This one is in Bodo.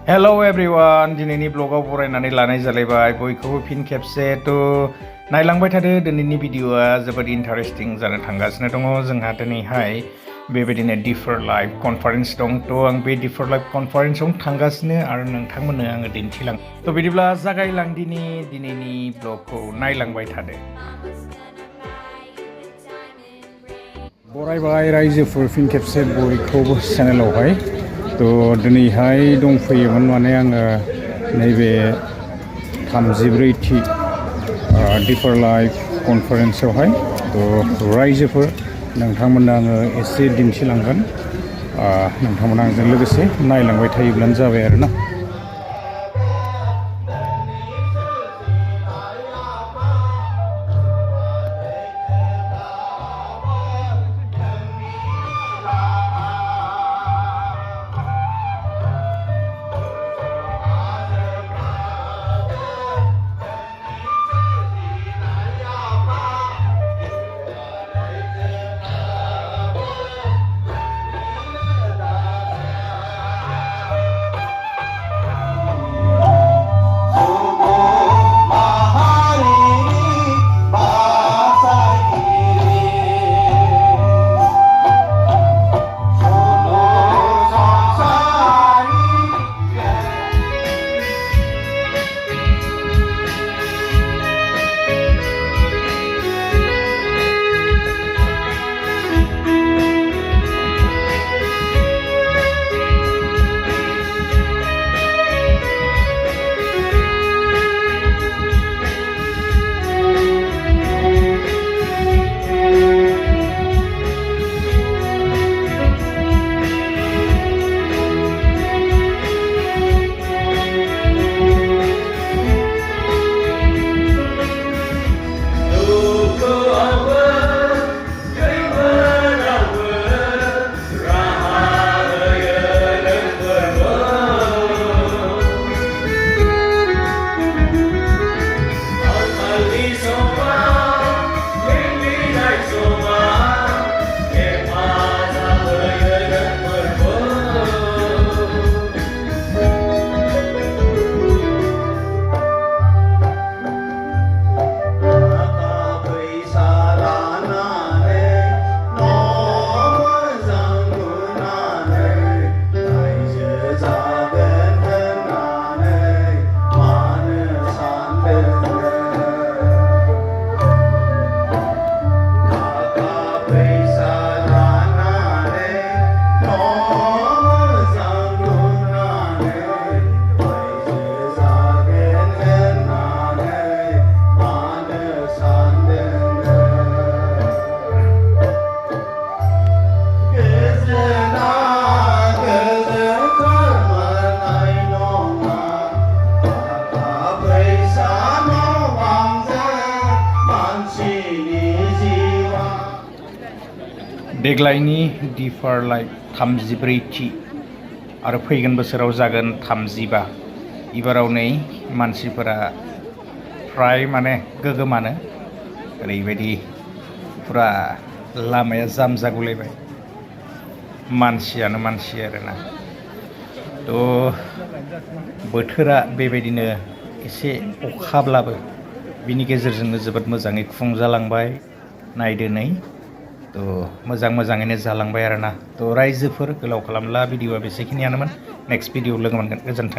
हेलो एवरीवन दिनैनि ब्लगाव बरायनानै लानाय जालायबाय बयखौबो फिन खेबसे नायलांबाय थादो। दिनैनि भिडिअआ जोबोद इन्टारेस्टिं जानो थांगासिनो दङ। जोंहा दिनैहाय बेबायदिनो डिफार लाइफ कनफारेन्स दं। आं बे डिफार लाइफ कनफारेन्सआव थांगासिनो आरो नोंथांमोननो आङो दिन्थिलां। बिदिब्ला जागायलांदिनि दिनैनि ब्लगखौ नायलांबाय थादो। बरायबाय रायजोफोर फिन खेबसे बयखौबो चेनेलावहाय। दिनैहाय दंफैयोमोन माने आङो नैबे 34थि डिफार लाइफ कनफारेन्सआवहाय। रायजोफोर नोंथांमोननो आङो एसे दिन्थिलांगोन। नोंथांमोना आंजों लोगोसे नायलांबाय थायोब्लानो जाबाय आरोना। देग्लायनि डिफार लाइफ 34थि आरो फैगोन बोसोराव जागोन 35। इबाराव नै मानसिफोरा फ्राय माने गोगोमानो ओरैबायदि फुरा लामाया जाम जागुलायबाय। मानसियानो मानसि आरोना। बोथोरा बेबायदिनो एसे अखाब्लाबो बिनि गेजेरजोंनो जोबोद मोजाङै खुंजालांबाय। नायदो नै मोजाङैनो जालांबाय आरोना। रायजोफोर गोलाव खालामला भिडिअआ बेसेखिनियानोमोन। नेक्स्ट भिडिअ लोगो मोनगोन। गोजोन्थों।